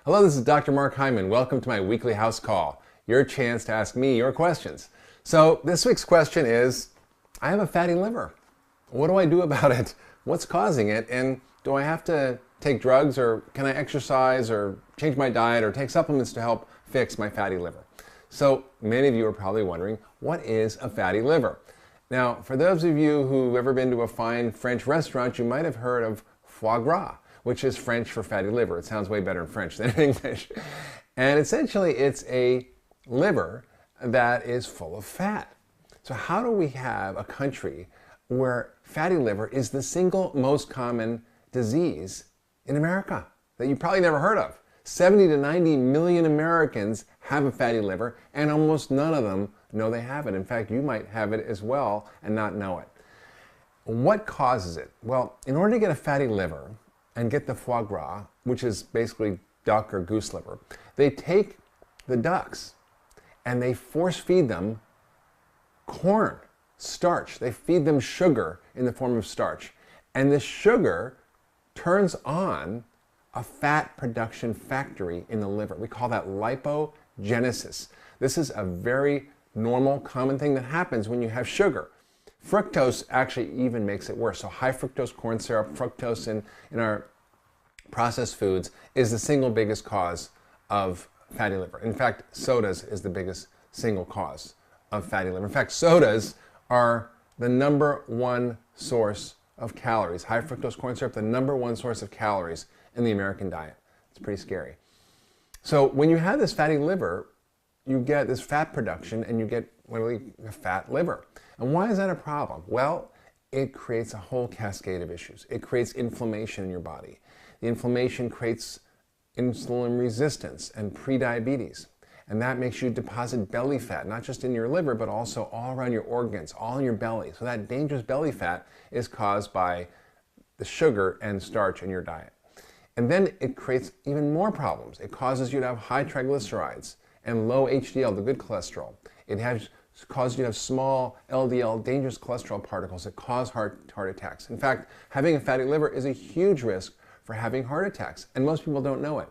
Hello, this is Dr. Mark Hyman. Welcome to my weekly house call, your chance to ask me your questions. So this week's question is, I have a fatty liver. What do I do about it? What's causing it? And do I have to take drugs, or can I exercise or change my diet or take supplements to help fix my fatty liver? So many of you are probably wondering, what is a fatty liver? Now, for those of you who've ever been to a fine French restaurant, you might have heard of foie gras, which is French for fatty liver. It sounds way better in French than in English. And essentially, it's a liver that is full of fat. So how do we have a country where fatty liver is the single most common disease in America that you probably never heard of? 70 to 90 million Americans have a fatty liver, and almost none of them know they have it. In fact, you might have it as well and not know it. What causes it? Well, in order to get a fatty liver and get the foie gras, which is basically duck or goose liver, they take the ducks and they force feed them corn, starch. They feed them sugar in the form of starch. And this sugar turns on a fat production factory in the liver. We call that lipogenesis. This is a very normal, common thing that happens when you have sugar. Fructose actually even makes it worse. So high fructose corn syrup, fructose in our processed foods is the single biggest cause of fatty liver. In fact, sodas is the biggest single cause of fatty liver. In fact, sodas are the number one source of calories. High fructose corn syrup, the number one source of calories in the American diet. It's pretty scary. So when you have this fatty liver, you get this fat production and you get literally a fat liver. And why is that a problem? Well, it creates a whole cascade of issues. It creates inflammation in your body. The inflammation creates insulin resistance and prediabetes. And that makes you deposit belly fat, not just in your liver, but also all around your organs, all in your belly. So that dangerous belly fat is caused by the sugar and starch in your diet. And then it creates even more problems. It causes you to have high triglycerides and low HDL, the good cholesterol. It causes you to have small LDL, dangerous cholesterol particles that cause heart attacks. In fact, having a fatty liver is a huge risk for having heart attacks, and most people don't know it.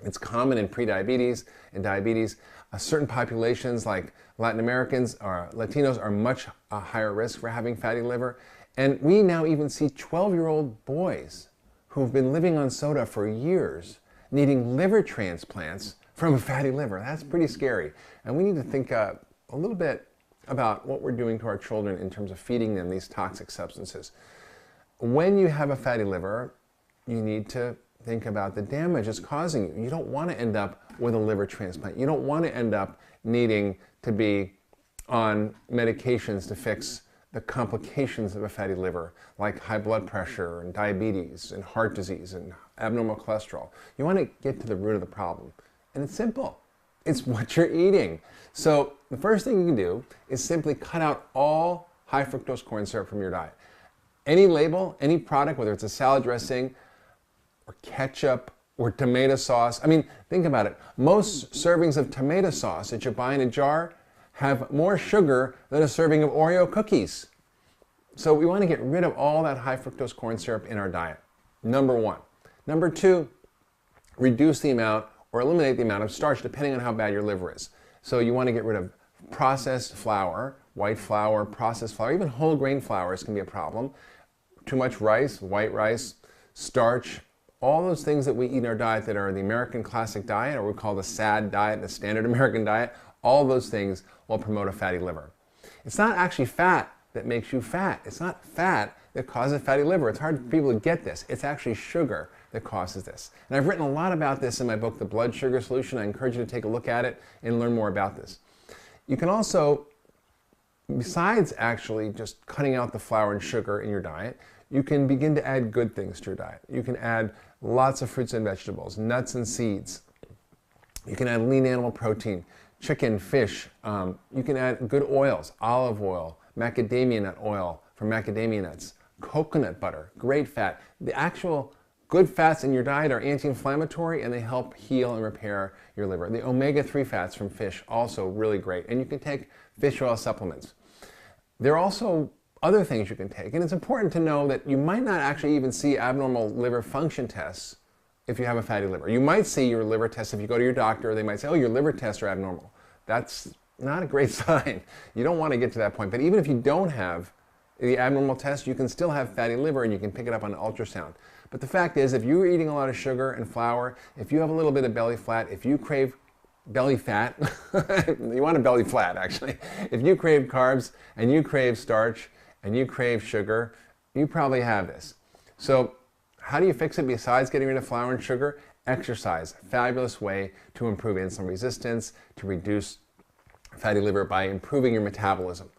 It's common in prediabetes and diabetes. Certain populations like Latin Americans or Latinos are much higher risk for having fatty liver. And we now even see 12-year-old boys who have been living on soda for years needing liver transplants from a fatty liver. That's pretty scary. And we need to think a little bit about what we're doing to our children in terms of feeding them these toxic substances. When you have a fatty liver, you need to think about the damage it's causing you. You don't want to end up with a liver transplant. You don't want to end up needing to be on medications to fix the complications of a fatty liver, like high blood pressure and diabetes and heart disease and abnormal cholesterol. You want to get to the root of the problem. And it's simple. It's what you're eating. So the first thing you can do is simply cut out all high fructose corn syrup from your diet. Any label, any product, whether it's a salad dressing or ketchup or tomato sauce. I mean, think about it. Most servings of tomato sauce that you buy in a jar have more sugar than a serving of Oreo cookies. So we want to get rid of all that high fructose corn syrup in our diet. Number one. Number two, reduce the amount or eliminate the amount of starch depending on how bad your liver is. So you want to get rid of processed flour, white flour, processed flour, even whole grain flours can be a problem. Too much rice, white rice, starch, all those things that we eat in our diet that are the American classic diet, or we call the SAD diet, the standard American diet, all those things will promote a fatty liver. It's not actually fat that makes you fat. It's not fat that causes fatty liver. It's hard for people to get this. It's actually sugar that causes this. And I've written a lot about this in my book, The Blood Sugar Solution. I encourage you to take a look at it and learn more about this. You can also, besides actually just cutting out the flour and sugar in your diet, you can begin to add good things to your diet. You can add lots of fruits and vegetables, nuts and seeds. You can add lean animal protein, chicken, fish. You can add good oils, olive oil, macadamia nut oil from macadamia nuts, coconut butter, great fat. The actual good fats in your diet are anti-inflammatory and they help heal and repair your liver. The omega-3 fats from fish, also really great. And you can take fish oil supplements. There are also other things you can take. And it's important to know that you might not actually even see abnormal liver function tests if you have a fatty liver. You might see your liver test if you go to your doctor. They might say, oh, your liver tests are abnormal. That's not a great sign. You don't want to get to that point. But even if you don't have the abnormal test, you can still have fatty liver and you can pick it up on an ultrasound. But the fact is, if you're eating a lot of sugar and flour, if you have a little bit of belly fat, if you crave belly fat, you want a belly flat actually. If you crave carbs and you crave starch and you crave sugar, you probably have this. So how do you fix it besides getting rid of flour and sugar? Exercise, fabulous way to improve insulin resistance, to reduce fatty liver by improving your metabolism.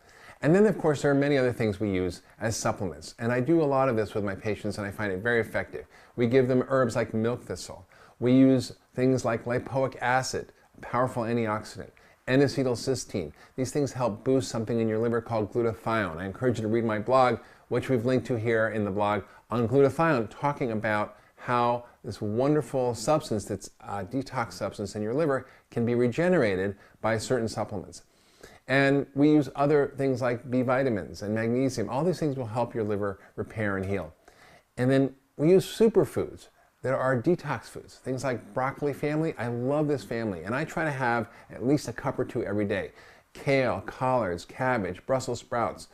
And then of course there are many other things we use as supplements. And I do a lot of this with my patients and I find it very effective. We give them herbs like milk thistle. We use things like lipoic acid, a powerful antioxidant, N-acetylcysteine. These things help boost something in your liver called glutathione. I encourage you to read my blog, which we've linked to here in the blog, on glutathione, talking about how this wonderful substance that's a detox substance in your liver can be regenerated by certain supplements. And we use other things like B vitamins and magnesium. All these things will help your liver repair and heal. And then we use superfoods that are detox foods. Things like broccoli family. I love this family. And I try to have at least a cup or two every day. Kale, collards, cabbage, Brussels sprouts,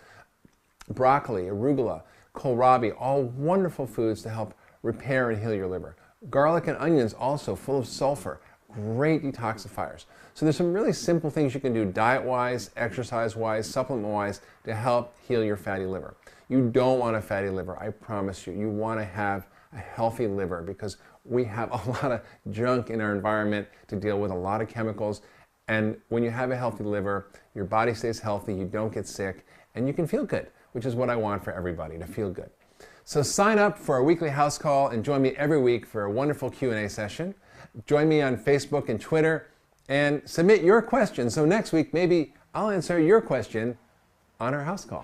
broccoli, arugula, kohlrabi, all wonderful foods to help repair and heal your liver. Garlic and onions also full of sulfur, great detoxifiers. So there's some really simple things you can do diet-wise, exercise-wise, supplement-wise to help heal your fatty liver. You don't want a fatty liver, I promise you. You want to have a healthy liver because we have a lot of junk in our environment to deal with, a lot of chemicals. And when you have a healthy liver, your body stays healthy, you don't get sick, and you can feel good, which is what I want for everybody, to feel good. So sign up for our weekly house call and join me every week for a wonderful Q&A session. Join me on Facebook and Twitter and submit your questions. So next week, maybe I'll answer your question on our house call.